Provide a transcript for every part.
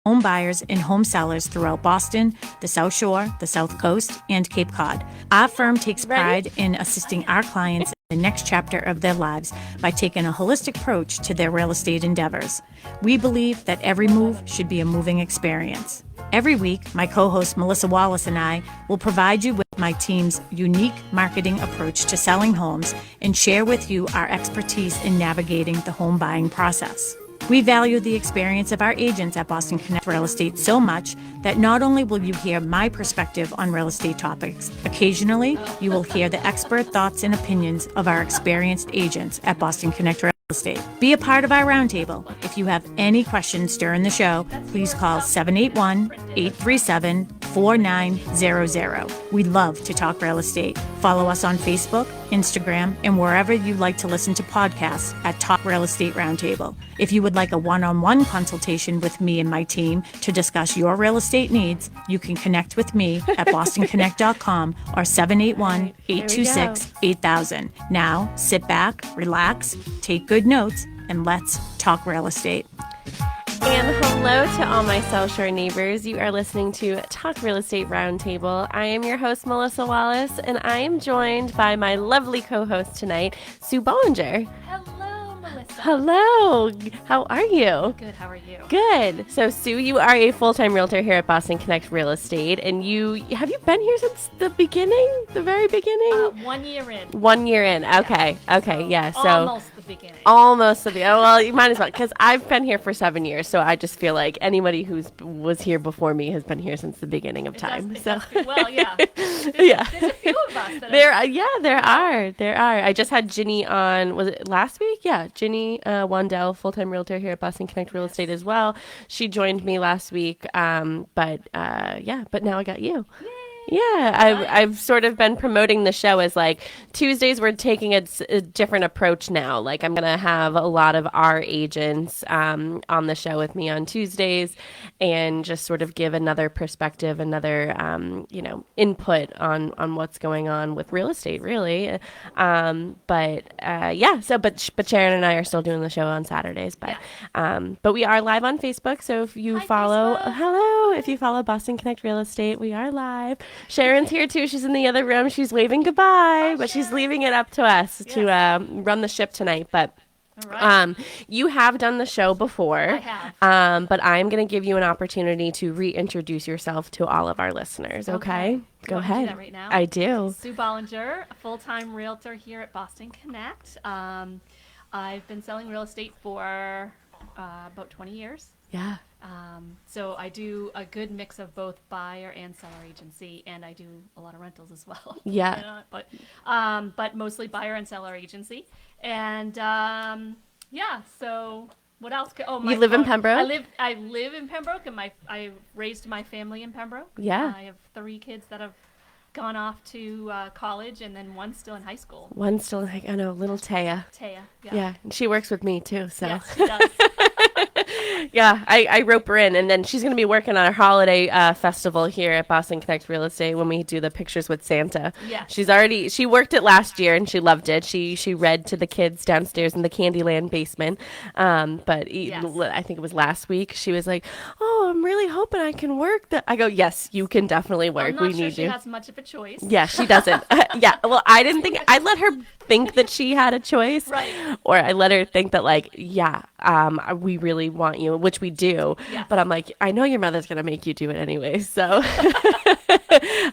home buyers and home sellers throughout Boston, the South Shore, the South Coast, and Cape Cod. Our firm takes pride in assisting our clients in the next chapter of their lives by taking a holistic approach to their real estate endeavors. We believe that every move should be a moving experience. Every week, my co-host Melissa Wallace and I will provide you with my team's unique marketing approach to selling homes and share with you our expertise in navigating the home buying process. We value the experience of our agents at Boston Connect Real Estate so much that not only will you hear my perspective on real estate topics, occasionally you will hear the expert thoughts and opinions of our experienced agents at Boston Connect Real Estate. Be a part of our roundtable. If you have any questions during the show, please call 781-837-4900. We love to talk real estate. Follow us on Facebook, Instagram, and wherever you like to listen to podcasts at Talk Real Estate Roundtable. If you would like a one-on-one consultation with me and my team to discuss your real estate needs, you can connect with me at bostonconnect.com or 781-826-8000. Now, sit back, relax, take good notes, and let's talk real estate. And hello to all my South Shore neighbors. You are listening to Talk Real Estate Roundtable. I am your host, Melissa Wallace, and I am joined by my lovely co-host tonight, Sue Bollinger. Hello, Melissa. Hello. How are you? Good. How are you? Good. So, Sue, you are a full-time realtor here at Boston Connect Real Estate, and have you been here since the beginning, the very beginning? 1 year in. 1 year in. Okay. Yeah. Okay. Yeah. So almost the beginning. Almost the beginning. Well, you might as well, because I've been here for 7 years, so I just feel like anybody was here before me has been here since the beginning of time. Well, yeah. Yeah. There's a few of us. There are. I just had Ginny on, was it last week? Yeah, Ginny Wandell, full-time realtor here at Boston Connect Real Estate as well. She joined me last week, but now I got you. Yay. Yeah, I've sort of been promoting the show as like Tuesdays we're taking a different approach now. Like I'm going to have a lot of our agents on the show with me on Tuesdays and just sort of give another perspective, another, input on what's going on with real estate really. But Sharon and I are still doing the show on Saturdays, but we are live on Facebook. So if you if you follow Boston Connect Real Estate, we are live. Sharon's here too. She's in the other room. She's waving goodbye, but she's leaving it up to us to run the ship tonight. But you have done the show before. I have. But I'm going to give you an opportunity to reintroduce yourself to all of our listeners. Okay? Go ahead. Do that right now? I do. Sue Bollinger, a full-time realtor here at Boston Connect. I've been selling real estate for about 20 years. Yeah. So I do a good mix of both buyer and seller agency, and I do a lot of rentals as well. Yeah. But mostly buyer and seller agency. And so what else? You live in Pembroke? I live in Pembroke, and I raised my family in Pembroke. Yeah. I have 3 kids that have gone off to college, and then one's still in high school. One's still I know, little Taya. Taya, yeah. Yeah, and she works with me too, so. Yes, she does. Yeah, I rope her in, and then she's going to be working on our holiday festival here at Boston Connect Real Estate when we do the pictures with Santa. Yeah. She worked it last year, and she loved it. She read to the kids downstairs in the Candyland basement. I think it was last week. She was like, "Oh, I'm really hoping I can work." I go, "Yes, you can definitely work. I'm not we sure need she you." has much of a choice. Yeah, she doesn't. Yeah, well, I didn't think I let her think that she had a choice, Right. or I let her think that we really want you, which we do. Yes. But I'm like, I know your mother's gonna make you do it anyway, so.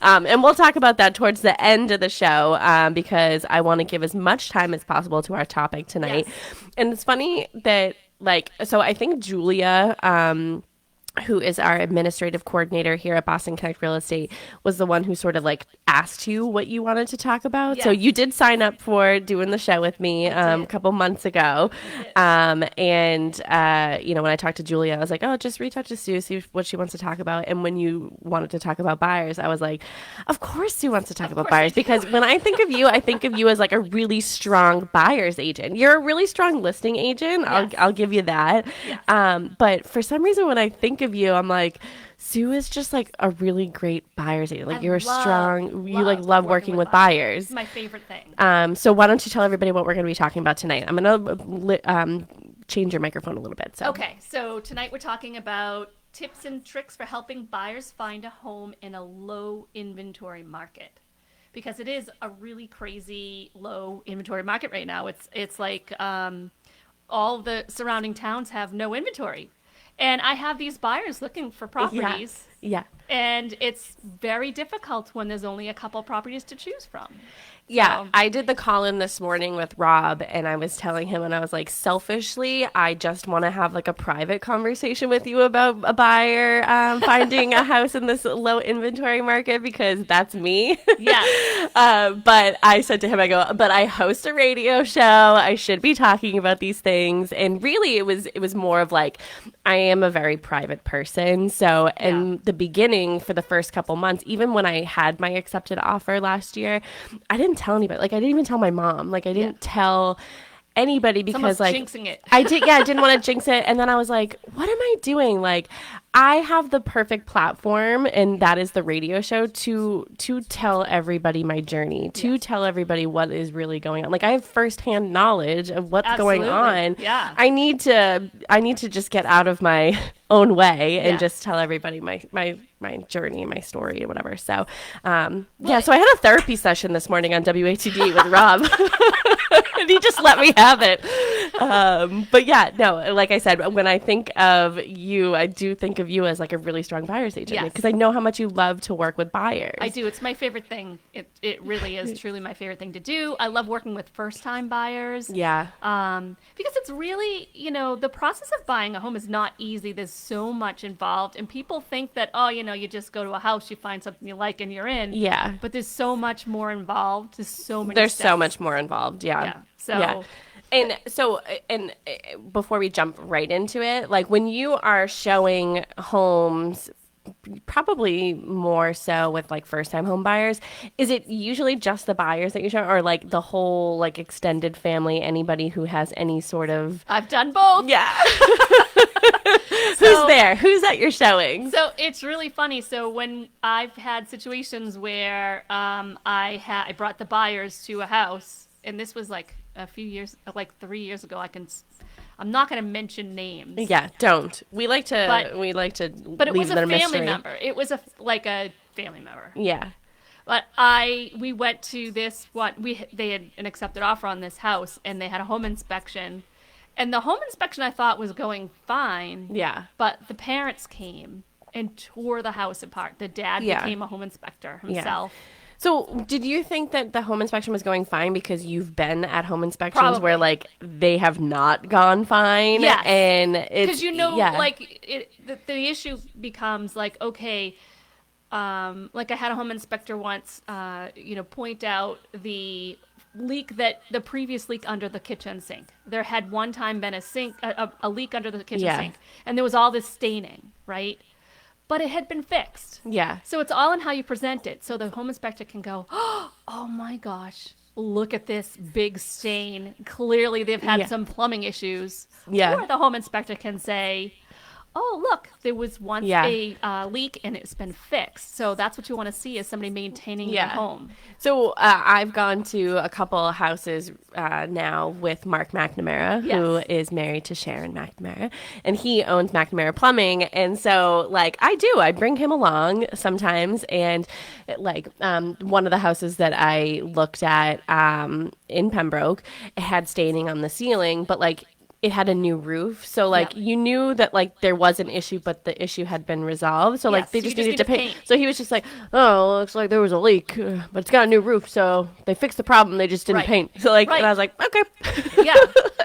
And we'll talk about that towards the end of the show because I want to give as much time as possible to our topic tonight. Yes. And it's funny that so I think Julia. Who is our administrative coordinator here at Boston Connect Real Estate, was the one who sort of asked you what you wanted to talk about. Yes. So you did sign up for doing the show with me a couple months ago. When I talked to Julia, I was like, oh, just reach out to Sue, see what she wants to talk about. And when you wanted to talk about buyers, I was like, of course Sue wants to talk about buyers, because when I think of you as a really strong buyer's agent. You're a really strong listing agent. Yes. I'll give you that. Yes. But for some reason, when I think of you, I'm like, Sue is just a really great buyer's agent. You're strong. You love working with buyers. It's my favorite thing. So why don't you tell everybody what we're going to be talking about tonight? I'm going to change your microphone a little bit. So. Okay, so tonight we're talking about tips and tricks for helping buyers find a home in a low inventory market. Because it is a really crazy low inventory market right now. It's like all the surrounding towns have no inventory. And I have these buyers looking for properties. Yeah. And it's very difficult when there's only a couple properties to choose from. Yeah, So- I did the call-in this morning with Rob, and I was telling him, and I was like, selfishly, I just want to have like a private conversation with you about a buyer finding a house in this low inventory market, because that's me. Yeah. But I said to him, I go, but I host a radio show. I should be talking about these things. And really, it was more of like, I am a very private person. So in the beginning, for the first couple months, even when I had my accepted offer last year, I didn't tell anybody. Like, I didn't even tell my mom. Like, I didn't tell anybody because, Someone's like, jinxing it. I didn't want to jinx it. And then I was like, what am I doing? Like, I have the perfect platform, and that is the radio show, to tell everybody my journey, to tell everybody what is really going on. Like, I have firsthand knowledge of what's going on. Yeah. I need to just get out of my own way and just tell everybody my journey, my story, and whatever. So, so I had a therapy session this morning on WATD with Rob, and he just let me have it. But yeah, no, like I said, when I think of you, I do think of you as like a really strong buyer's agent, because I know how much you love to work with buyers. I do. It's my favorite thing. It really is truly my favorite thing to do. I love working with first-time buyers. Yeah. Because it's really, the process of buying a home is not easy. There's so much involved, and people think that, you just go to a house, you find something you like, and you're in. Yeah. But there's so much more involved. There's so so much more involved. Yeah. Yeah. So. Yeah. And before we jump right into it, like when you are showing homes, probably more so with like first time home buyers, is it usually just the buyers that you show, or like the whole like extended family, anybody who has any sort of... I've done both. Yeah. Who's there? Who's at your showing? So it's really funny. So when I've had situations where I brought the buyers to a house, and this was like a few years, like 3 years ago. I'm not going to mention names. Yeah, don't. We like to. But it leave was a the family mystery. member. It was a family member. Yeah. But we went to this they had an accepted offer on this house, and they had a home inspection. And the home inspection I thought was going fine. Yeah. But the parents came and tore the house apart. The dad became a home inspector himself. Yeah. So did you think that the home inspection was going fine because you've been at home inspections Probably. where like they have not gone fine? Yes. And it's... Because like the issue becomes like, okay, like I had a home inspector once, point out the leak, that the previous leak under the kitchen sink. There had one time been a leak under the kitchen sink, and there was all this staining, right? But it had been fixed. Yeah. So it's all in how you present it. So the home inspector can go, oh my gosh, look at this big stain. Clearly they've had some plumbing issues. Yeah. Or the home inspector can say, oh, look, there was once a leak and it's been fixed. So that's what you want to see, is somebody maintaining your home. So I've gone to a couple houses now with Mark McNamara, who is married to Sharon McNamara, and he owns McNamara Plumbing. And so, like, I bring him along sometimes. And like one of the houses that I looked at in Pembroke, it had staining on the ceiling, but like it had a new roof. So like you knew that like there was an issue, but the issue had been resolved. So like they just needed to paint. So he was just like, oh, looks like there was a leak, but it's got a new roof. So they fixed the problem. They just didn't paint. So like, and I was like, okay. Yeah.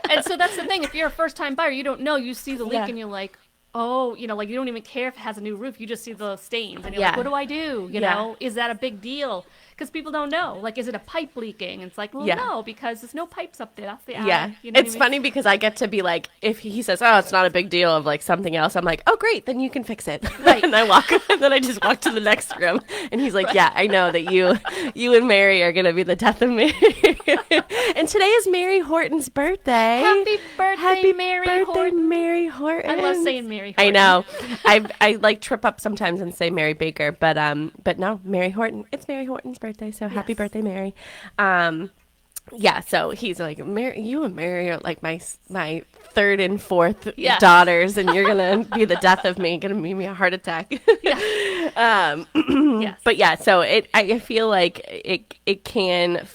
And so that's the thing. If you're a first time buyer, you don't know. You see the leak and you're like, oh, like you don't even care if it has a new roof. You just see the stains and you're like, what do I do? You know, is that a big deal? Because people don't know. Like, is it a pipe leaking? And it's like, well, no, because there's no pipes up there. That's the attic. Yeah. You know It's funny because I get to be like, if he says, oh, it's not a big deal of like something else, I'm like, oh, great, then you can fix it. Right. And then I just walk to the next room. And he's like, yeah, I know that you and Mary are going to be the death of me. And today is Mary Horton's birthday. Happy birthday, Mary birthday, Horton. Mary Horton. I love saying Mary Horton. I know. I like trip up sometimes and say Mary Baker, but no, Mary Horton. It's Mary Horton's birthday, so happy birthday, Mary. Yeah, so he's like, you and Mary are like my third and fourth Yeah. daughters, and you're gonna be the death of me, gonna give me a heart attack. Yes. But yeah, so I feel like it can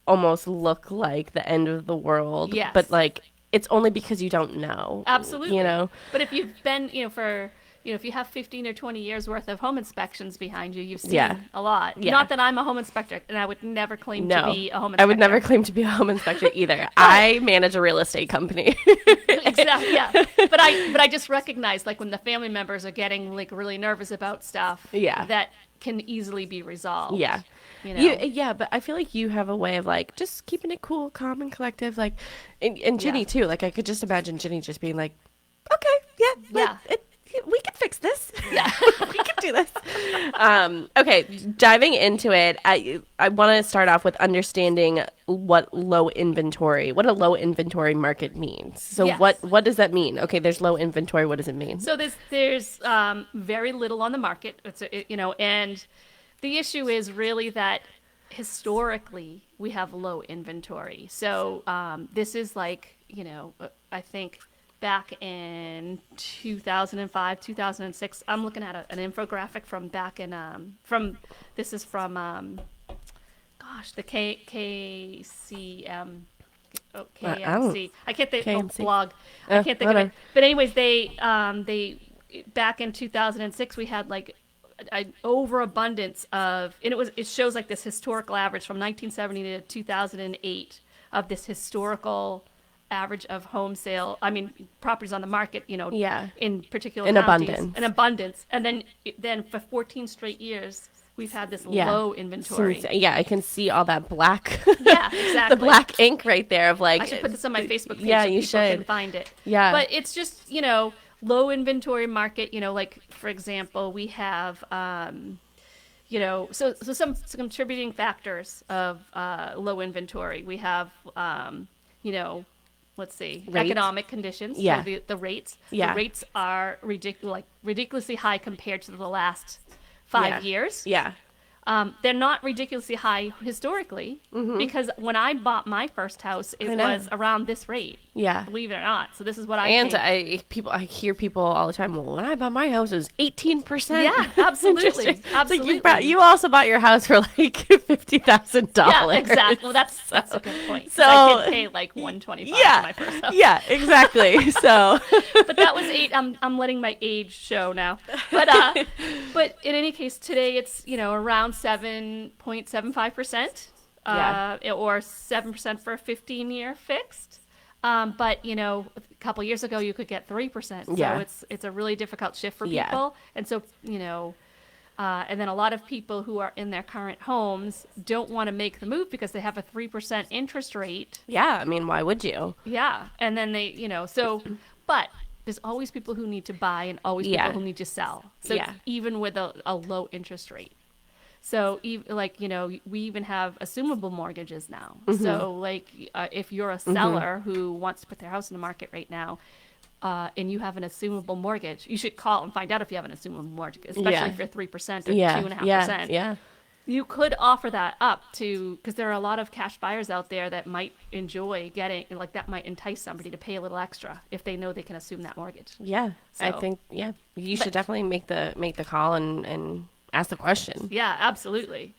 almost look like the end of the world. Yes. But like it's only because you don't know. Absolutely. You know. But if you've been, if you have 15 or 20 years worth of home inspections behind you, you've seen Yeah. a lot. Yeah. Not that I'm a home inspector, and I would never claim to be a home inspector. I would never claim to be a home inspector either. I manage a real estate company. Exactly. Yeah. But I just recognize, like, when the family members are getting like really nervous about stuff. Yeah. That can easily be resolved. Yeah. You know? Yeah, but I feel like you have a way of like just keeping it cool, calm, and collective. Like, and Ginny Yeah. too. Like, I could just imagine Ginny just being like, "Okay, yeah, we can fix this. Yeah. We can do this." Okay, diving into it, I want to start off with understanding what a low inventory market means. So Yes. what does that mean? Okay, there's low inventory. What does it mean? So there's very little on the market. And the issue is really that historically we have low inventory. So this is like, I think back in 2005, 2006, I'm looking at an infographic from back in, this is from, the KCM. Oh, KMC. I can't think of KMC. blog. I can't think of whatever. it. But anyways, they back in 2006 we had like an overabundance of, and it shows like this historical average from 1970 to 2008 of this historical average of properties on the market, Yeah. in particular In counties, abundance. in abundance, and then for 14 straight years we've had this low inventory. Yeah, I can see all that black. Yeah, exactly. The black ink right there of like. I should put this on my Facebook page Yeah, so you people can should. find it. Yeah. But it's just, low inventory market, like, for example, we have, so some contributing factors of low inventory. We have, let's see, Rates. Economic conditions. Yeah. So the rates. Yeah. The rates are ridiculously high compared to the last 5 years. Yeah. They're not ridiculously high historically because when I bought my first house, it was around this rate. Yeah. Believe it or not. So this is what I And paid. I hear people all the time. Well, when I bought my house, it was 18%. Yeah, absolutely, Interesting. absolutely. So you also bought your house for like $50,000. Yeah, exactly. Well, that's a good point. So I did pay like $125 yeah, for my first house. yeah, exactly. So But that was I'm letting my age show now. But in any case, today it's around 7.75%, or 7% for a 15-year fixed. But a couple years ago you could get 3%. So Yeah. it's a really difficult shift for Yeah. people. And so and then a lot of people who are in their current homes don't want to make the move because they have a 3% interest rate. yeah, I mean, why would you? Yeah. And then they, but there's always people who need to buy and always Yeah. people who need to sell. So Yeah. even with a low interest rate. So we even have assumable mortgages now. So if you're a seller who wants to put their house in the market right now, and you have an assumable mortgage, you should call and find out if you have an assumable mortgage, especially if you're 3% or 2.5%. Yeah. You could offer that up because there are a lot of cash buyers out there that might enjoy getting, like, that might entice somebody to pay a little extra if they know they can assume that mortgage. Yeah. I So- think, you should definitely make the call and ask the question. Yeah, absolutely.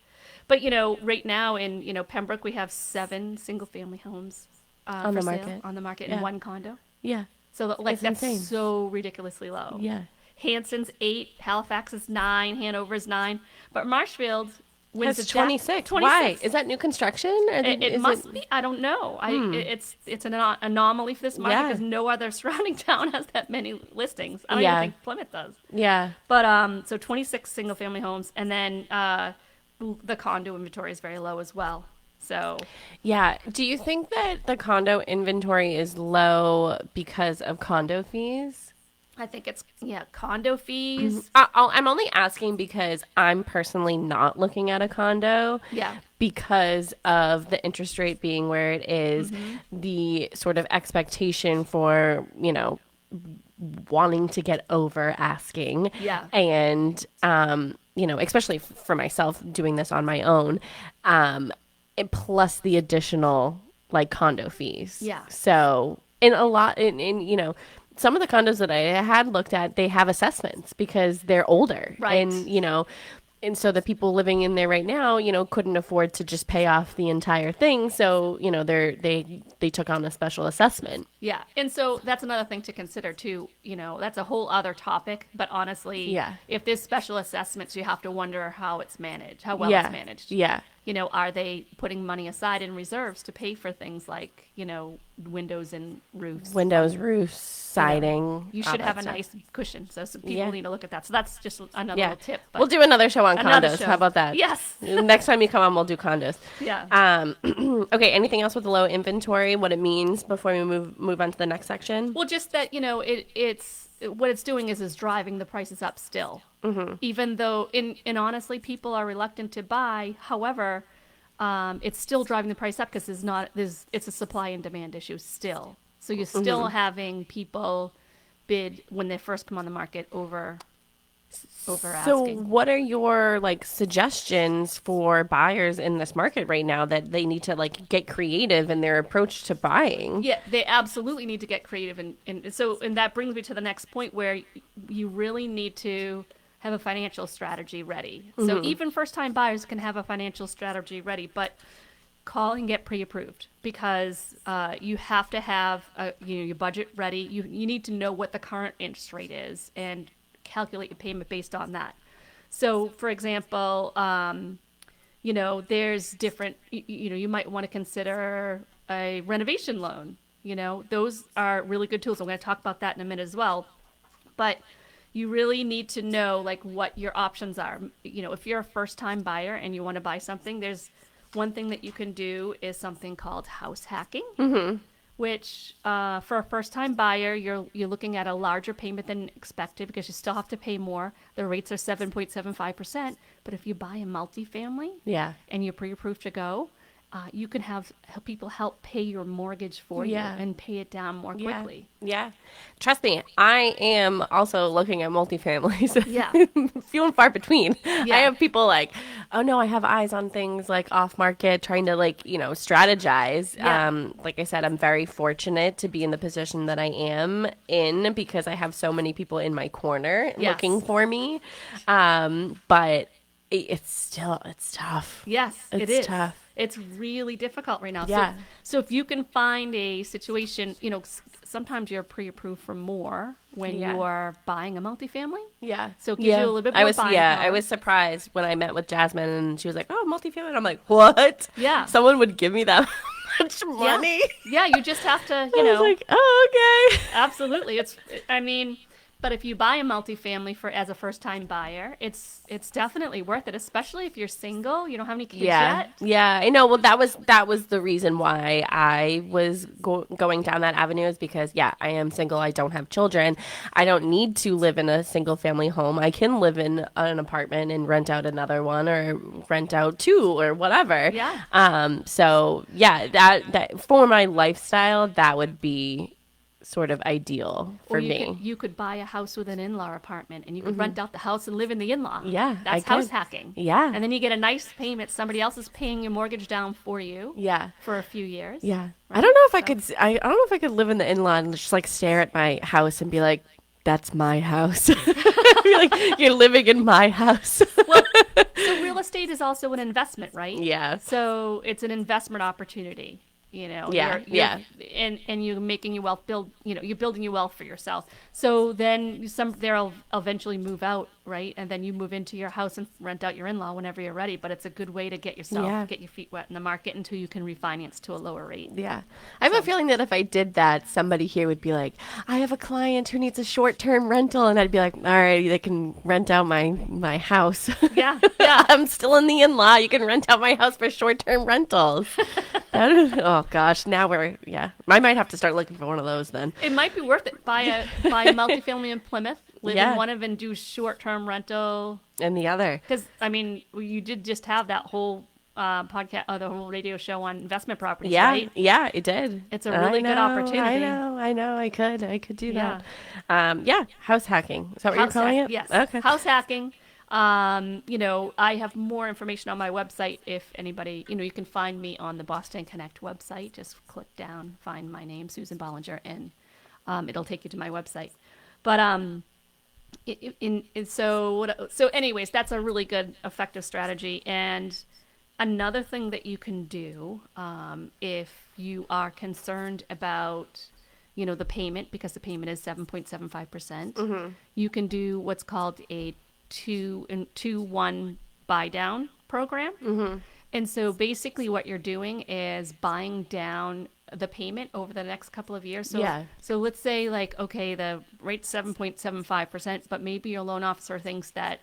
But, right now in, Pembroke, we have 7 single-family homes On for the sale market. on the market Yeah. and 1 condo. Yeah. So, It's that's insane. so ridiculously low. Yeah. Hanson's 8, Halifax is 9, Hanover is 9. But Marshfield wins It's the 26. Why? Is that new construction? Or It must be. I don't know. It's an anomaly for this market Yeah. because no other surrounding town has that many listings. I don't Yeah. even think Plymouth does. Yeah. But so 26 single family homes, and then the condo inventory is very low as well. So Yeah. Do you think that the condo inventory is low because of condo fees? I think it's condo fees. I'm only asking because I'm personally not looking at a condo. Yeah. Because of the interest rate being where it is, the sort of expectation for, wanting to get over asking. Yeah. And, especially for myself doing this on my own, plus the additional like condo fees. Yeah. So in a lot, in some of the condos that I had looked at, they have assessments because they're older, Right. and so the people living in there right now, couldn't afford to just pay off the entire thing. So, they took on a special assessment. Yeah. And so that's another thing to consider too. That's a whole other topic. But honestly, Yeah. if there's special assessments, you have to wonder how it's managed, how well Yeah. it's managed. Yeah. Are they putting money aside in reserves to pay for things like, windows and roofs? Windows, roofs, siding. You all should that have a stuff. nice cushion. So some people Yeah. need to look at that. So that's just another Yeah. little tip. But We'll do another show on another condos. show. How about that? Yes. Next time you come on, we'll do condos. Yeah. Okay. Anything else with the low inventory? What it means before we move on to the next section? Well, just that, it's what it's doing is driving the prices up still. Mm-hmm. Even though, and honestly, people are reluctant to buy. However, it's still driving the price up because it's a supply and demand issue still. So you're still having people bid when they first come on the market over So asking. what are your suggestions for buyers in this market right now that they need to get creative in their approach to buying? Yeah, they absolutely need to get creative, and that brings me to the next point where you really need to have a financial strategy ready. So even first-time buyers can have a financial strategy ready, but call and get pre-approved because you have to have your budget ready. You need to know what the current interest rate is and calculate your payment based on that. So, for example, there's different. You might want to consider a renovation loan. Those are really good tools. I'm going to talk about that in a minute as well, but you really need to know what your options are. If you're a first-time buyer and you want to buy something, there's one thing that you can do is something called house hacking, which for a first-time buyer, you're looking at a larger payment than expected because you still have to pay more. The rates are 7.75%, but if you buy a multifamily, Yeah. and you're pre-approved to go, you can have people help pay your mortgage for you and pay it down more quickly. Yeah. Trust me, I am also looking at multifamilies. Yeah. Few and far between. Yeah. I have people oh no, I have eyes on things off market, trying to strategize. Yeah. Like I said, I'm very fortunate to be in the position that I am in because I have so many people in my corner Yes. looking for me. But it's tough. Yes, it It's is. tough. It's really difficult right now. Yeah. So if you can find a situation, sometimes you're pre-approved for more when Yeah. you are buying a multifamily. Yeah. So it gives you a little bit more buying I power. was surprised when I met with Jasmine and she was like, "Oh, multifamily." And I'm like, "What?" Yeah. Someone would give me that much money. Yeah, you just have to, I was like, "Oh, okay." absolutely. But if you buy a multifamily as a first-time buyer, it's definitely worth it, especially if you're single, you don't have any kids yet. Yeah, I know. Well, that was the reason why I was going down that avenue is because, I am single. I don't have children. I don't need to live in a single family home. I can live in an apartment and rent out another one or rent out two or whatever. Yeah. So that for my lifestyle, that would be sort of ideal for Or me. you could buy a house with an in-law apartment and you could rent out the house and live in the in-law. Yeah, That's I house could. hacking. Yeah. And then you get a nice payment. Somebody else is paying your mortgage down for you. Yeah. For a few years. Yeah. Right? I don't know if I could. I don't know if I could live in the in-law and just stare at my house and be like, "That's my house." Be like, "You're living in my house." So real estate is also an investment, right? Yeah. So it's an investment opportunity. Yeah, And you're making your wealth you're building your wealth for yourself. So then they'll eventually move out, right? And then you move into your house and rent out your in-law whenever you're ready. But it's a good way to get your feet wet in the market until you can refinance to a lower rate. Yeah. I have a feeling that if I did that, somebody here would be like, "I have a client who needs a short-term rental." And I'd be like, "All right, they can rent out my house." Yeah. I'm still in the in-law. You can rent out my house for short-term rentals. Oh gosh, now I might have to start looking for one of those then. It might be worth it. Buy a multifamily in Plymouth, live in one of and do short-term rental. And the other. Because, you did just have that whole podcast, the whole radio show on investment properties, right? Yeah, it did. It's a really good opportunity. I know. I could do that. House hacking. Is that what you're calling it? Yes. Okay. House hacking. I have more information on my website if anybody, you can find me on the Boston Connect website. Just click down, find my name, Susan Bollinger, and it'll take you to my website. But so anyways, that's a really good, effective strategy. And another thing that you can do if you are concerned about the payment, because the payment is 7.75%, you can do what's called a 2-1 buy down program. And so basically what you're doing is buying down the payment over the next couple of years. So let's say the rate's 7.75%, but maybe your loan officer thinks that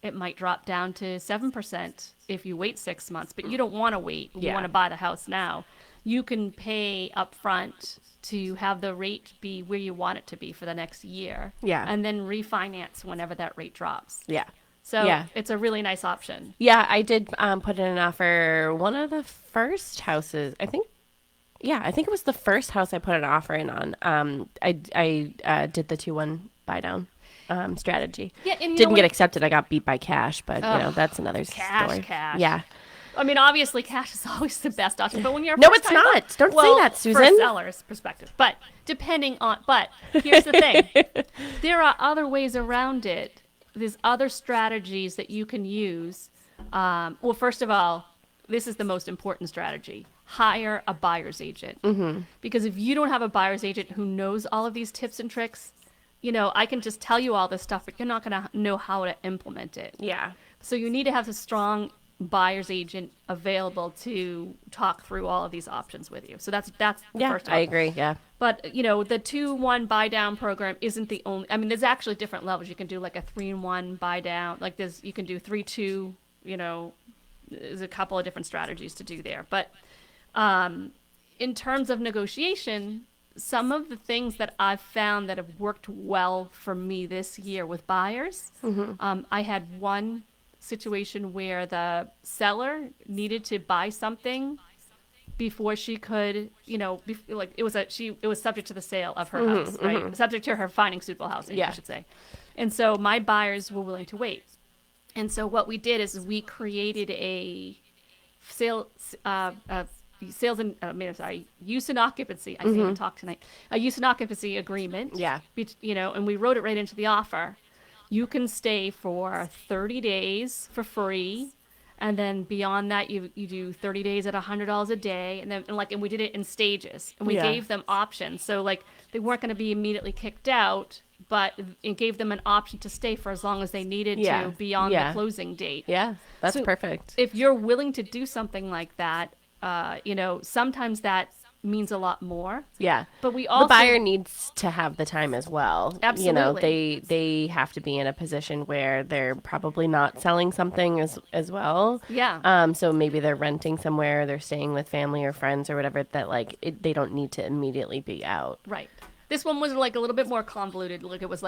it might drop down to 7% if you wait 6 months, but you don't want to wait. You want to buy the house now. You can pay up front to have the rate be where you want it to be for the next year. And then refinance whenever that rate drops. So it's a really nice option. I did put in an offer. One of the first houses, I think it was the first house I put an offer in on. I did the 2-1 buy down strategy. And didn't get accepted. I got beat by cash, but that's another story. Cash. Yeah. I mean, obviously, cash is always the best option. But when you're no, it's not. Don't say that, Susan. From a seller's perspective, but here's the thing: there are other ways around it. There's other strategies that you can use. Well, first of all, this is the most important strategy: hire a buyer's agent. Because if you don't have a buyer's agent who knows all of these tips and tricks, I can just tell you all this stuff, but you're not going to know how to implement it. So you need to have a strong buyer's agent available to talk through all of these options with you. So that's the first one. I agree. Yeah. But the 2-1 buy down program isn't the only. I mean, there's actually different levels. You can do like a 3-1 buy down. Like you can do 3-2. There's a couple of different strategies to do there. But in terms of negotiation, some of the things that I've found that have worked well for me this year with buyers, I had one situation where the seller needed to buy something before she could, it was subject to the sale of her house, right? Subject to her finding suitable housing, I should say. And so my buyers were willing to wait. And so what we did is we created a use and occupancy. I can't even talk tonight. A use and occupancy agreement. And we wrote it right into the offer. You can stay for 30 days for free, and then beyond that, you do 30 days at $100 a day, and we did it in stages, and we gave them options. So they weren't going to be immediately kicked out, but it gave them an option to stay for as long as they needed to beyond the closing date. Yeah, that's perfect. If you're willing to do something like that, sometimes that means a lot more. But we also, the buyer needs to have the time as well. Absolutely. They have to be in a position where they're probably not selling something as well. So maybe they're renting somewhere, they're staying with family or friends or whatever, that they don't need to immediately be out. Right. This one was a little bit more convoluted. It was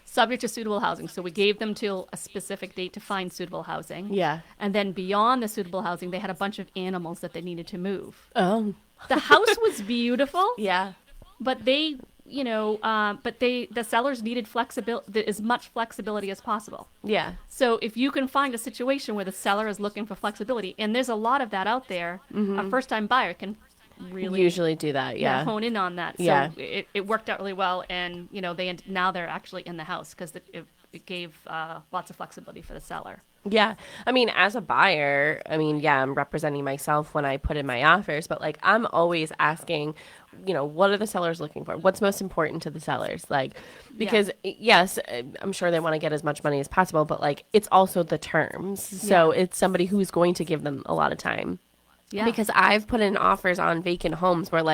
subject to suitable housing. So we gave them till a specific date to find suitable housing. And then beyond the suitable housing, they had a bunch of animals that they needed to move. Oh. The house was beautiful. But the sellers needed flexibility, as much flexibility as possible. So if you can find a situation where the seller is looking for flexibility, and there's a lot of that out there, a first-time buyer can really usually do that. Hone in on that. So it worked out really well, and now they're actually in the house because it gave lots of flexibility for the seller. Yeah. I mean, as a buyer, I'm representing myself when I put in my offers, but I'm always asking, what are the sellers looking for? What's most important to the sellers? Because yes, I'm sure they want to get as much money as possible, but it's also the terms. So it's somebody who's going to give them a lot of time. Because I've put in offers on vacant homes where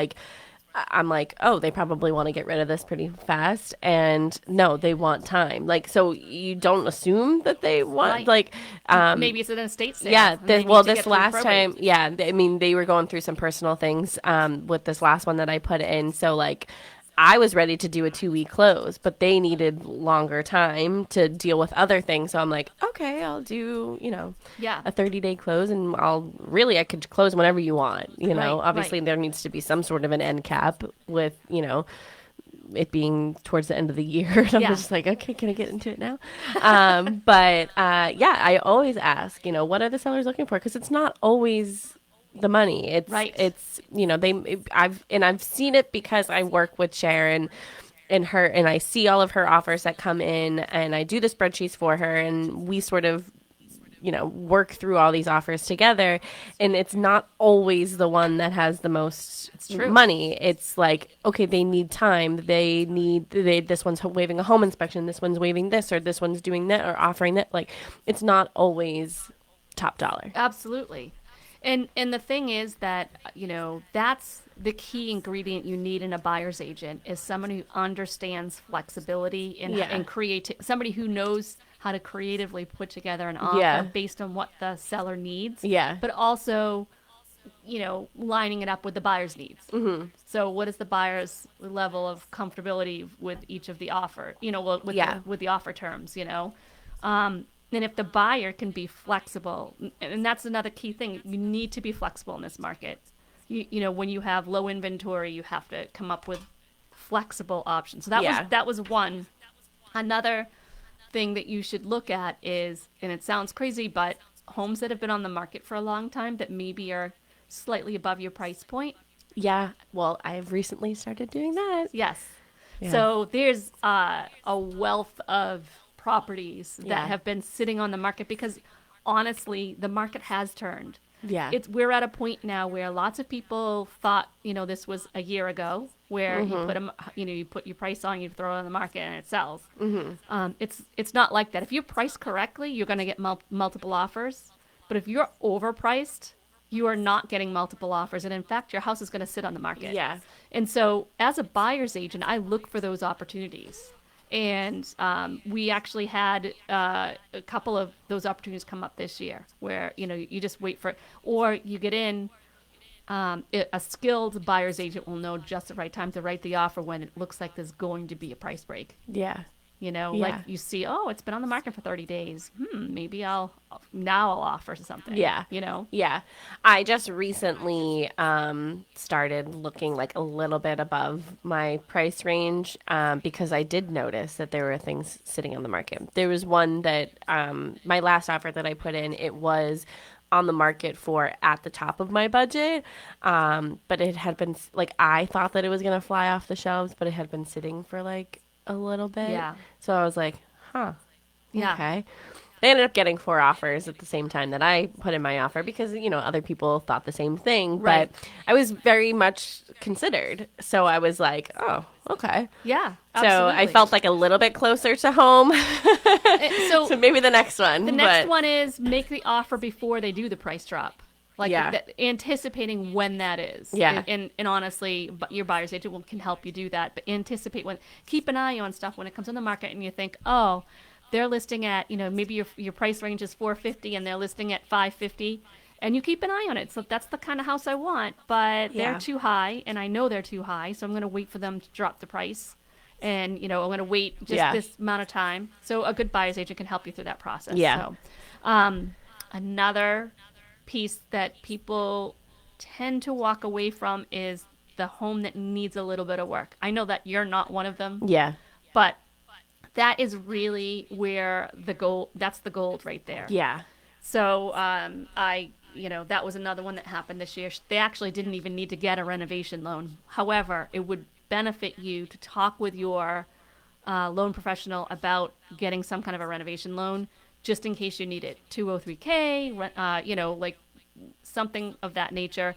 I'm oh, they probably want to get rid of this pretty fast. And no, they want time. So you don't assume that they want, maybe it's an estate sale. This last time, they were going through some personal things with this last one that I put in. So I was ready to do a 2-week close, but they needed longer time to deal with other things. So I'm okay, I'll do, a 30-day close, and I could close whenever you want. Obviously there needs to be some sort of an end cap with, it being towards the end of the year. And I'm Yeah. just like, okay, can I get into it now? Yeah, I always ask, what are the sellers looking for? Because it's not always the money. Right. It's I've seen it because I work with Sharon and I see all of her offers that come in, and I do the spreadsheets for her, and we sort of work through all these offers together, and it's not always the one that has the most true. money. It's like, okay, they need time. This one's waiving a home inspection. This one's waiving this, or this one's doing that, or offering that. Like, it's not always top dollar. Absolutely. And the thing is that, that's the key ingredient you need in a buyer's agent is someone who understands flexibility and somebody who knows how to creatively put together an offer based on what the seller needs. Yeah. But also, lining it up with the buyer's needs. Mm-hmm. So what is the buyer's level of comfortability with each of the offer, with the offer terms, and if the buyer can be flexible, and that's another key thing, you need to be flexible in this market. When you have low inventory, you have to come up with flexible options. So that was one. Another thing that you should look at is, and it sounds crazy, but homes that have been on the market for a long time that maybe are slightly above your price point. Yeah. Well, I've recently started doing that. Yes. Yeah. So there's a wealth of properties that have been sitting on the market because honestly, the market has turned. Yeah. We're at a point now where lots of people thought, this was a year ago where you put your price on, you throw it on the market and it sells. Mm-hmm. It's not like that. If you price correctly, you're going to get multiple offers. But if you're overpriced, you are not getting multiple offers. And in fact, your house is going to sit on the market. Yeah. And so as a buyer's agent, I look for those opportunities. And we actually had a couple of those opportunities come up this year where, you just wait for it. Or you get in, a skilled buyer's agent will know just the right time to write the offer when it looks like there's going to be a price break. Yeah. Like you see, it's been on the market for 30 days. Maybe I'll offer something. Yeah. Yeah. I just recently started looking like a little bit above my price range because I did notice that there were things sitting on the market. There was one that my last offer that I put in, it was on the market for at the top of my budget. But it had been like, I thought that it was going to fly off the shelves, but it had been sitting for like a little bit. Yeah. So I was like, Yeah. okay. They ended up getting 4 offers at the same time that I put in my offer because, other people thought the same thing. Right. But I was very much considered. So I was like, oh, okay. Yeah. So Absolutely. I felt like a little bit closer to home. So maybe the next one. The next one is make the offer before they do the price drop. Like anticipating when that is. Yeah. And honestly, your buyer's agent can help you do that. But keep an eye on stuff when it comes on the market and you think, they're listing at, maybe your price range is $450 and they're listing at $550. And you keep an eye on it. So that's the kind of house I want, but they're too high and I know they're too high. So I'm going to wait for them to drop the price. And, I'm going to wait just this amount of time. So a good buyer's agent can help you through that process. Yeah. So, another piece that people tend to walk away from is the home that needs a little bit of work. I know that you're not one of them. Yeah. But that is really where that's the gold right there. Yeah. So that was another one that happened this year. They actually didn't even need to get a renovation loan. However, it would benefit you to talk with your loan professional about getting some kind of a renovation loan just in case you need it. 203K, like something of that nature.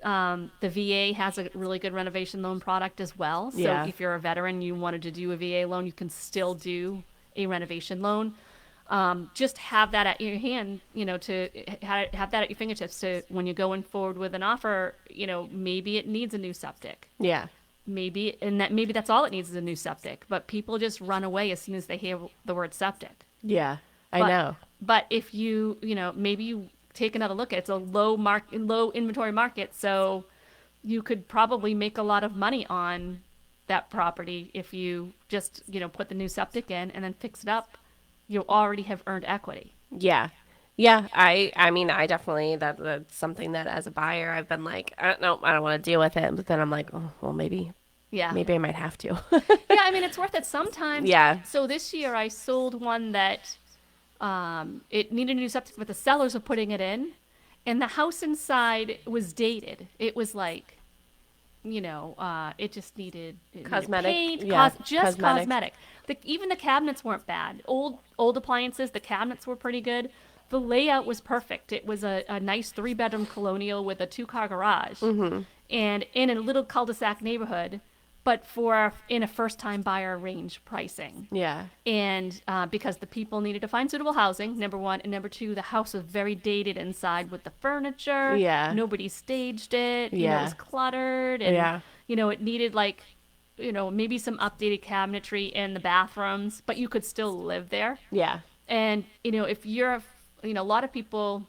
The VA has a really good renovation loan product as well. So if you're a veteran, you wanted to do a VA loan, you can still do a renovation loan. Just have that at your hand, to have that at your fingertips to when you're going forward with an offer, maybe it needs a new septic. Yeah. Maybe that's all it needs is a new septic. But people just run away as soon as they hear the word septic. Yeah. I know. But if maybe you take another look at it. It's a low inventory market, so you could probably make a lot of money on that property if you just put the new septic in and then fix it up. You already have earned equity. Yeah. I mean, I definitely that's something that as a buyer I've been like, no, I don't want to deal with it. But then I'm like, oh, well, maybe Yeah. Maybe I might have to. Yeah, I mean, it's worth it sometimes. Yeah. So this year I sold one that it needed a new septic, but the sellers were putting it in, and the house inside was dated. It was like, it just needed Cosmetic, paint, yeah, just cosmetic. cosmetic. Even the cabinets weren't bad. Old appliances, the cabinets were pretty good. The layout was perfect. It was a nice 3-bedroom colonial with a 2-car garage, and in a little cul-de-sac neighborhood, but in a first-time buyer range pricing. Yeah. And because the people needed to find suitable housing, number one, and number two, the house was very dated inside with the furniture. Yeah. Nobody staged it. Yeah. It was cluttered, and Yeah. it needed maybe some updated cabinetry in the bathrooms, but you could still live there. Yeah. And if you're, a lot of people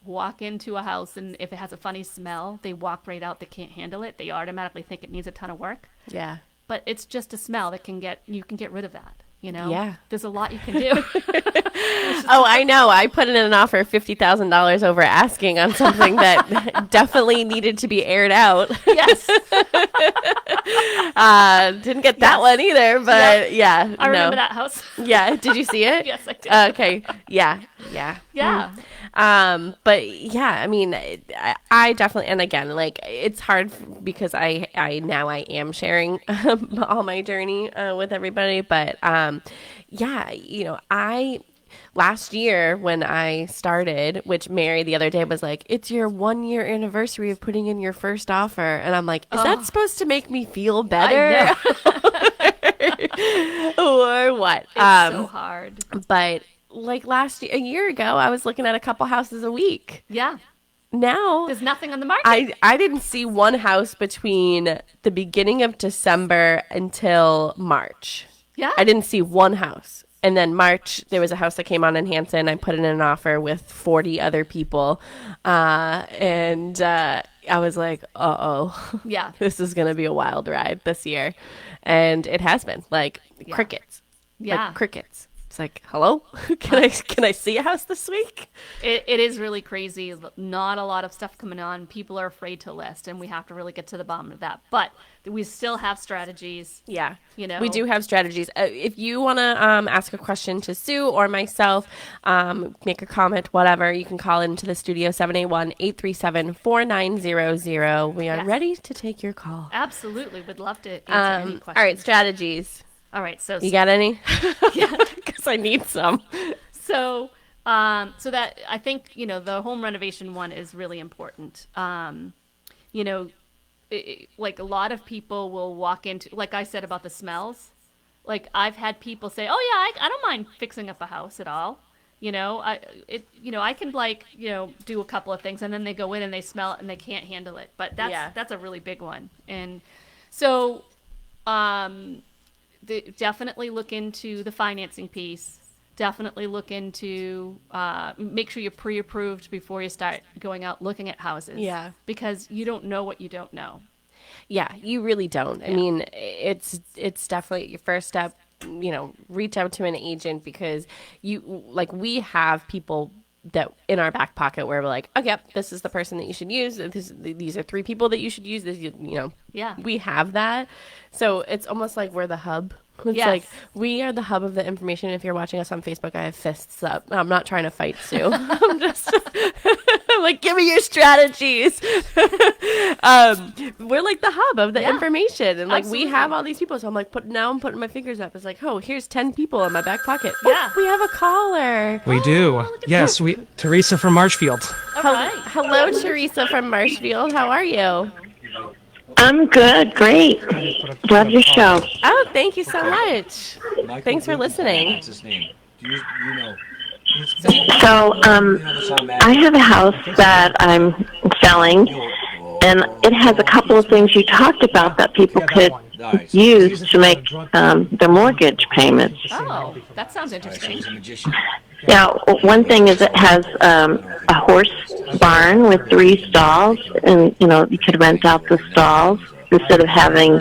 walk into a house, and if it has a funny smell, they walk right out. They can't handle it. They automatically think it needs a ton of work. Yeah. But it's just a smell that you can get rid of that. Yeah. There's a lot you can do. Oh, I know. I put in an offer $50,000 over asking on something that definitely needed to be aired out. Yes. Didn't get that one either, but yeah. I remember that house. Yeah. Did you see it? Yes, I did. Okay. Yeah. Yeah. Yeah. But yeah, I mean, I definitely, and again, like, it's hard because I am sharing all my journey with everybody, but yeah, last year when I started, which Mary the other day was like, it's your 1-year anniversary of putting in your first offer, and I'm like, is that supposed to make me feel better? Or what? It's so hard. But like a year ago, I was looking at a couple houses a week. Yeah. Now There's nothing on the market. I didn't see one house between the beginning of December until March. Yeah. I didn't see one house. And then March, there was a house that came on in Hanson. I put in an offer with 40 other people. And I was like, uh-oh. Yeah. This is going to be a wild ride this year. And it has been. Like, crickets. Yeah. Like, crickets. It's like, hello? Can I see a house this week? It is really crazy. Not a lot of stuff coming on. People are afraid to list, and we have to really get to the bottom of that. But we still have strategies. Yeah. We do have strategies. If you want to ask a question to Sue or myself, make a comment, whatever, you can call into the studio, 781-837-4900. We are ready to take your call. Absolutely. Would love to answer any questions. All right, strategies. All right. So You got any? Yeah. Because I need some. So that I think, the home renovation one is really important. Like a lot of people will walk into, like I said about the smells, like I've had people say, oh yeah, I don't mind fixing up a house at all. I can do a couple of things, and then they go in and they smell it and they can't handle it. But that's a really big one. And so, definitely look into the financing piece. Definitely look into, make sure you're pre-approved before you start going out looking at houses. Yeah. Because you don't know what you don't know. Yeah, you really don't. Yeah. I mean, it's definitely your first step, reach out to an agent, because we have people that in our back pocket where we're like, oh, yep, this is the person that you should use. These are 3 people that you should use. Yeah. We have that. So it's almost like we're the hub. It's like we are the hub of the information. If you're watching us on Facebook, I have fists up. I'm not trying to fight Sue. I'm like, give me your strategies. We're like the hub of the information, and like we have all these people. So I'm like, I'm putting my fingers up. It's like, oh, here's 10 people in my back pocket. Yeah, we have a caller. We do. Yes, Teresa from Marshfield. Hello, Teresa from Marshfield. How are you? I'm good. Great. Love your show. Oh, thank you so much. Thanks for listening. What's his name? Do you know? So, I have a house that I'm selling, and it has a couple of things you talked about that people could use to make their mortgage payments. Oh, that sounds interesting. Now, one thing is it has a horse barn with 3 stalls, and you could rent out the stalls instead of having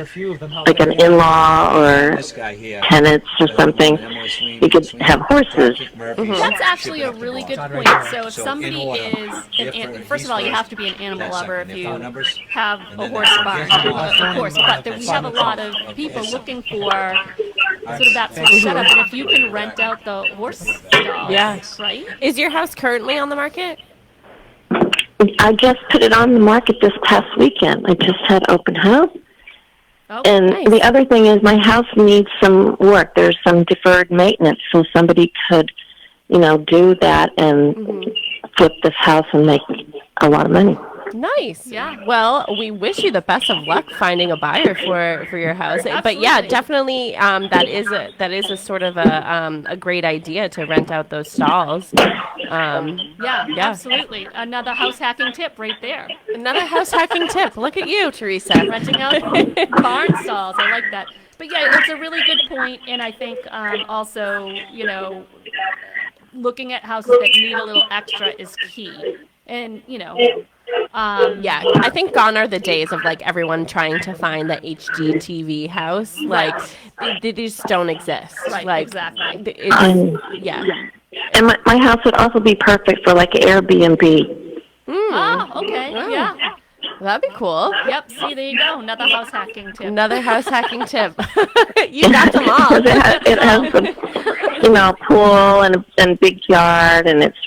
like an in-law or This guy here. tenants or something, you could have horses. That's actually a really good point. So if somebody is, first of all, you have to be an animal lover if you have a horse barn, of course. But we have a lot of people looking for sort of that sort of setup. And if you can rent out the horse stalls, right? Is your house currently on the market? I just put it on the market this past weekend. I just had open house. Oh, And nice. the other thing is my house needs some work. There's some deferred maintenance, so somebody could, do that and flip this house and make a lot of money. Nice. Yeah. Well, we wish you the best of luck finding a buyer for your house. But yeah, Absolutely. definitely, that is a sort of a great idea to rent out those stalls. Yeah, absolutely. Another house hacking tip right there. Another house hacking tip. Look at you, Teresa. Renting out barn stalls. I like that. But yeah, it's a really good point, and I think also, looking at houses that need a little extra is key. And Yeah, I think gone are the days of like everyone trying to find the HGTV house. Like they just don't exist. Right, Like, exactly. Yeah. And my house would also be perfect for like Airbnb. Oh, okay. Wow. Yeah. That'd be cool. Yep. See, there you go. Another house hacking tip. Another house hacking tip. You got them all. Because it has a pool and big yard, and it's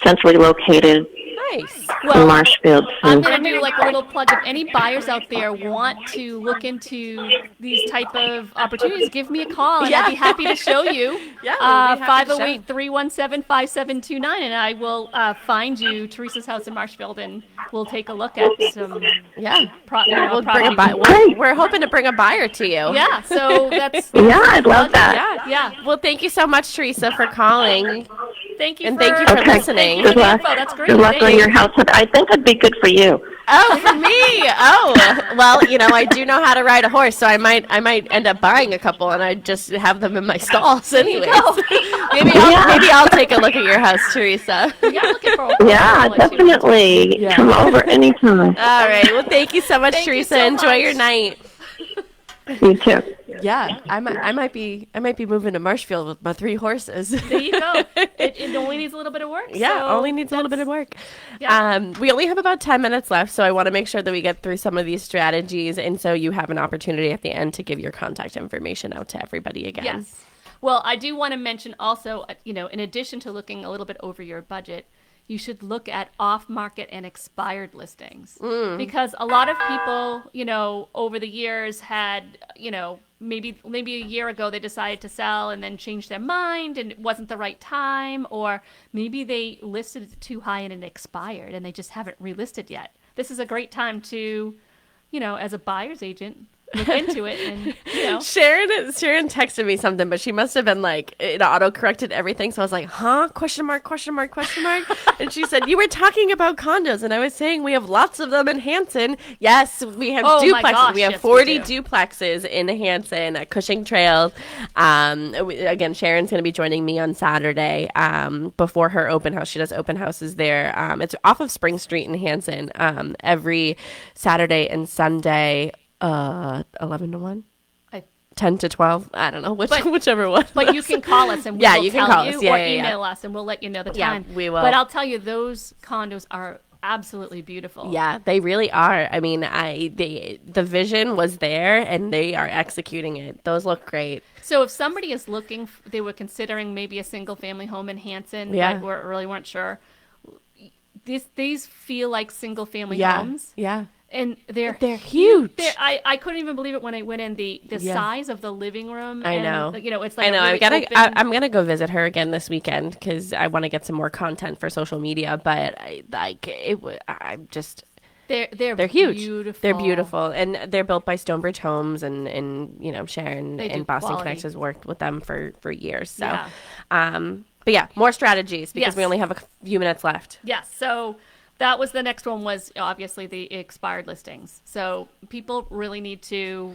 centrally located Nice. in Marshfield. I'm going to do like a little plug. If any buyers out there want to look into these type of opportunities, give me a call and I'd be happy to show you. Yeah, we'll be happy to show. 508-317-5729, and I will find you Teresa's house in Marshfield, and we'll take a look at some Yeah. we'll Bring a buyer. We're hoping to bring a buyer to you. Yeah, so that's Yeah, I'd love that. yeah. Well, thank you so much, Teresa, for calling. Thank you And for thank you for Okay. listening. Good luck. info. That's great. Good luck Thank on you. your house. I think it'd be good for you. Oh, for me. Oh, well, I do know how to ride a horse, so I might end up buying a couple, and I just have them in my stalls. Anyways, maybe I'll take a look at your house, Teresa. Yeah, looking for Yeah, definitely. Come over anytime. All right. Well, thank you so much, Thank you Teresa. so Enjoy much. your night. You too. Yeah, I might be moving to Marshfield with my 3 horses. There you go. It only needs a little bit of work. Yeah, so only needs a little bit of work. Yeah. We only have about 10 minutes left, so I want to make sure that we get through some of these strategies, and so you have an opportunity at the end to give your contact information out to everybody again. Yes. Well, I do want to mention also, in addition to looking a little bit over your budget, you should look at off-market and expired listings. Because a lot of people, over the years had, maybe a year ago they decided to sell and then changed their mind and it wasn't the right time, or maybe they listed it too high and it expired and they just haven't relisted yet. This is a great time to, as a buyer's agent, look into it and, Sharon texted me something, but she must have been like, it auto-corrected everything. So I was like, huh? Question mark, question mark, question mark. And she said, you were talking about condos. And I was saying, we have lots of them in Hanson. Yes, we have Oh my duplexes. gosh, We have yes, we 40 do. duplexes in Hanson at Cushing Trails. Again, Sharon's going to be joining me on Saturday before her open house. She does open houses there. It's off of Spring Street in Hanson every Saturday and Sunday. 11 to 1, 10 to 12. I don't know whichever one. But you can call us and we Yeah, will you can tell call you, us. Yeah, or yeah, yeah. email us and we'll let you know the Yeah, time. we will. But I'll tell you, those condos are absolutely beautiful. Yeah, they really are. I mean, the vision was there and they are executing it. Those look great. So if somebody is looking, they were considering maybe a single family home in Hanson, Yeah. but really weren't sure. These feel like single family Yeah, homes. yeah. And they're huge. I couldn't even believe it when I went in. The Yeah. size of the living room. I know. It's like I know. a really open- I'm gonna go visit her again this weekend because I want to get some more content for social media. But I'm just. They're huge. Beautiful. They're beautiful, and they're built by Stonebridge Homes, and Sharon They do and Boston quality. Connects has worked with them for years. So, Yeah. but yeah, more strategies because Yes. we only have a few minutes left. Yes. So that was the next one, was obviously the expired listings. So people really need to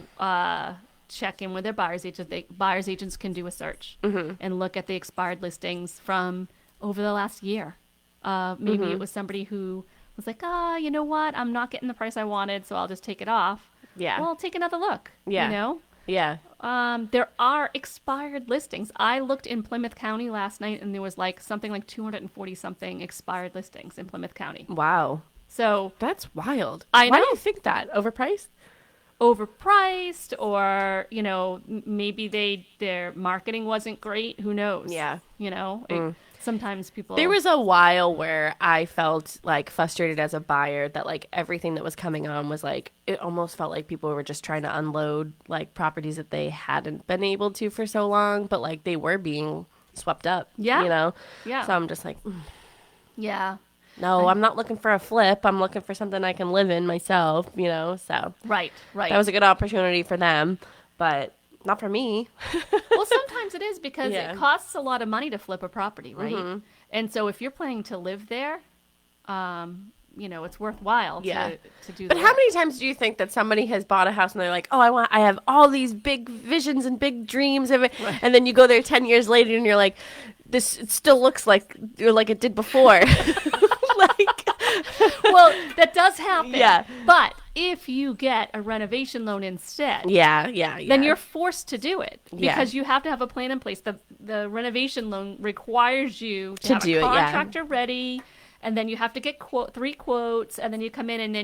check in with their buyer's agents. Buyer's agents can do a search and look at the expired listings from over the last year. Maybe it was somebody who was like, you know what? I'm not getting the price I wanted, so I'll just take it off. Yeah. well, take another look. Yeah. You know? Yeah. There are expired listings. I looked in Plymouth County last night, and there was like something like 240 something expired listings in Plymouth County. Wow. So That's wild. I Why do know. you think that? Overpriced? overpriced, or maybe their marketing wasn't great. Who knows? Yeah. Sometimes people. There was a while where I felt like frustrated as a buyer that like everything that was coming on was like, it almost felt like people were just trying to unload like properties that they hadn't been able to for so long, but like they were being swept up. Yeah. Yeah. So I'm just like, Yeah. no, I'm not looking for a flip. I'm looking for something I can live in myself, so. Right. That was a good opportunity for them, but not for me. Well, sometimes it is because Yeah. it costs a lot of money to flip a property, right? And so if you're planning to live there, it's worthwhile to do that. But how many times do you think that somebody has bought a house and they're like, oh, I have all these big visions and big dreams of it. Right. And then you go there 10 years later and you're like, it still looks like it did before. Well, that does happen. Yeah. But if you get a renovation loan instead, yeah. then you're forced to do it because Yeah. you have to have a plan in place. The renovation loan requires you to have do a it, yeah. contractor ready, and then you have to get 3 quotes, and then you come in and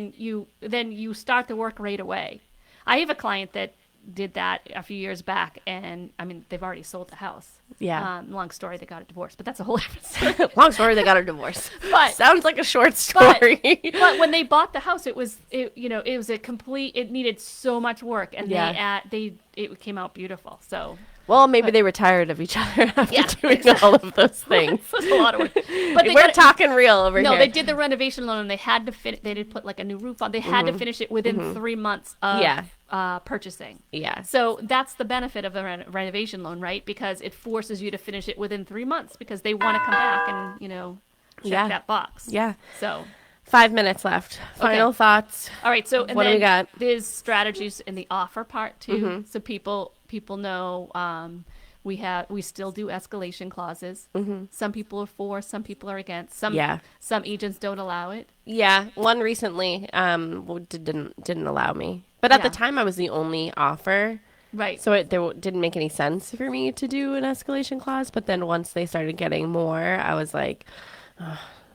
then you start the work right away. I have a client that did that a few years back, and I mean they've already sold the house. Yeah. Long story, they got a divorce, but that's a whole different story. Long story, they got a divorce. But sounds like a short story. But when they bought the house, it was a complete. It needed so much work, and it came out beautiful. So. Well, maybe they were tired of each other after doing all of those things. It was a lot of work. But We're talking real over here. No, they did the renovation loan, and they had to they did put like a new roof on. They had to finish it within 3 months of purchasing. Yeah. So that's the benefit of the renovation loan, right? Because it forces you to finish it within 3 months because they want to come back and check that box. Yeah. So. 5 minutes left. Final thoughts. All right. So and what then do we got? There's strategies in the offer part too. So people know we still do escalation clauses. Some people are for, some people are against. Some agents don't allow it. Yeah, one recently didn't allow me. But at the time, I was the only offer. Right. So it didn't make any sense for me to do an escalation clause. But then once they started getting more, I was like,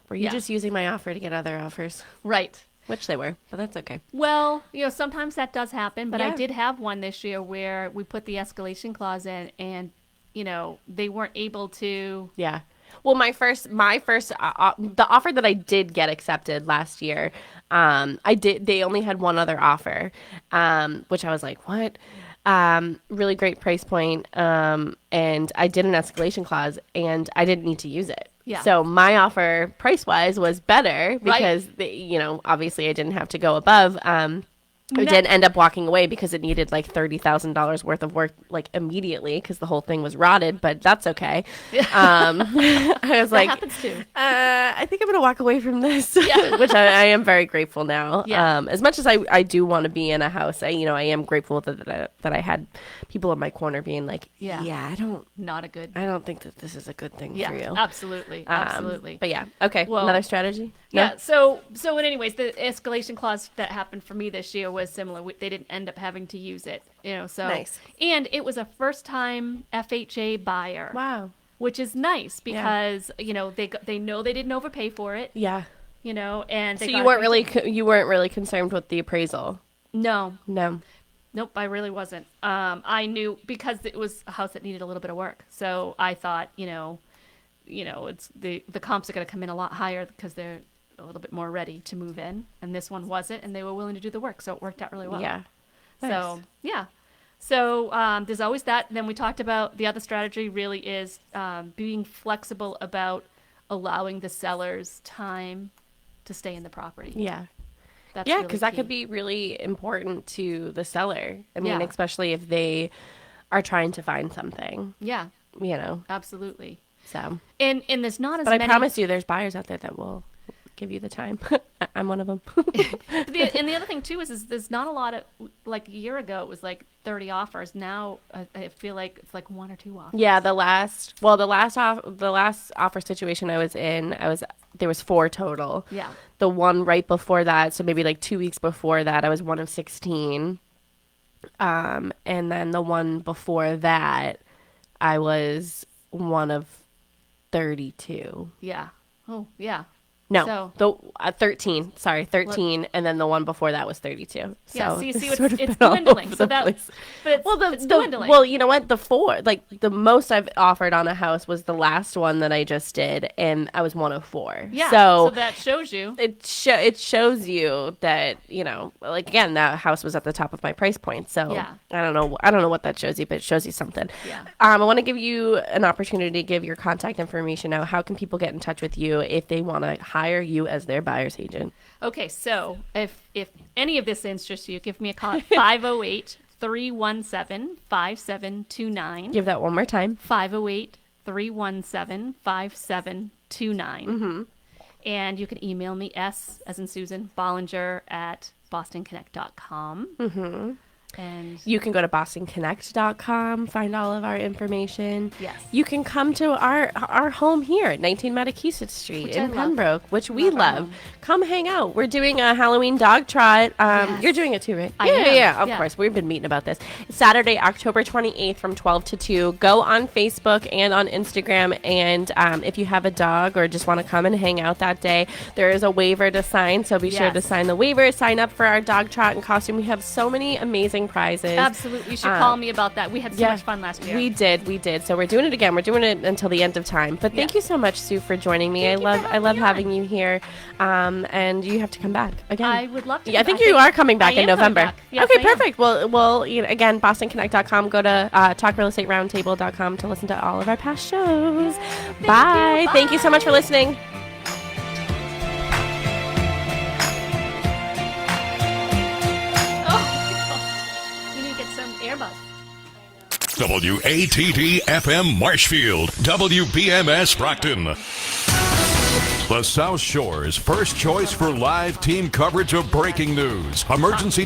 were you just using my offer to get other offers? Right. Which they were, but that's okay. Well, sometimes that does happen, but I did have one this year where we put the escalation clause in and, they weren't able to. Yeah. Well, my first, the offer that I did get accepted last year, they only had one other offer, which I was like, what? Really great price point. And I did an escalation clause and I didn't need to use it. Yeah. So my offer price-wise was better because, obviously I didn't have to go above. I did end up walking away because it needed like $30,000 worth of work like immediately because the whole thing was rotted, but that's okay. I was like, happens too. I think I'm going to walk away from this, which I am very grateful now. Yeah. As much as I do want to be in a house, I am grateful that I had people in my corner being like, I don't think that this is a good thing for you. Absolutely. Absolutely. But yeah. Okay. Well, another strategy. Yeah. No? So anyways, the escalation clause that happened for me this year was similar. They didn't end up having to use it, so nice. And it was a first time FHA buyer. Wow. Which is nice because, they know they didn't overpay for it. Yeah. And so you weren't really concerned with the appraisal. No. Nope, I really wasn't. I knew because it was a house that needed a little bit of work. So I thought, it's the comps are going to come in a lot higher because they're a little bit more ready to move in, and this one wasn't, and they were willing to do the work, so it worked out really well. Yeah. Nice. So there's always that. Then we talked about the other strategy really is being flexible about allowing the sellers time to stay in the property. Yeah. That's yeah, because because that could be really important to the seller. I mean, Yeah. especially if they are trying to find something. Yeah, You know. absolutely. So. And there's not as But many. I promise you, there's buyers out there that will give you the time. I'm one of them. And the other thing too is there's not a lot of, like a year ago it was like 30 offers. Now I feel like it's like 1 or 2 offers. Yeah, the last offer situation I was in, there was 4 total. Yeah. The one right before that, so maybe like 2 weeks before that, I was one of 16. And then the one before that, I was one of 32. Yeah. Oh, yeah. No, So- the 13. Sorry, 13, and then the one before that was 32. So Yeah, so you see, sort of it's been all dwindling. over So the that, place. but it's, Well, it's dwindling. well, you know what? The most I've offered on a house was the last one that I just did, and I was 104. yeah. So that shows you. it shows you that, like, again, that house was at the top of my price point. So Yeah. I don't know what that shows you, but it shows you something. Yeah. I want to give you an opportunity to give your contact information out. How can people get in touch with you if they want to hire you as their buyer's agent? Okay, so if any of this interests you, give me a call at 508-317-5729. Give that one more time. 508-317-5729. Mm-hmm. And you can email me, S as in Susan, Bollinger at bostonconnect.com. Mm-hmm. And You can go to bostonconnect.com, find all of our information. Yes. You can come to our home here at 19 Matakeesit Street Which I in love. Pembroke, which we Love our love. home. Come hang out. We're doing a Halloween dog trot. Yes. You're doing it too, right? I yeah, am. yeah, of Yeah. course. We've been meeting about this. Saturday, October 28th from 12 to 2. Go on Facebook and on Instagram. And if you have a dog or just want to come and hang out that day, there is a waiver to sign. So be sure to Yes. sign the waiver. Sign up for our dog trot and costume. We have so many amazing prizes. absolutely, you should call me about that. We had so much fun last year. We did. So we're doing it again. We're doing it until the end of time. But thank you so much, Sue, for joining me. Thank you for I love having me on. having you here. And you have to come back again. I would love to. Yeah, I think you are coming back I in am coming November. back. Yes, okay, I am. perfect. Well, again, BostonConnect.com. Go to TalkRealEstateRoundtable.com to listen to all of our past shows. Bye. Thank you so much for listening. Oh, you need to get some earbuds. WATD FM Marshfield, WBMS Brockton. The South Shore's first choice for live team coverage of breaking news, emergency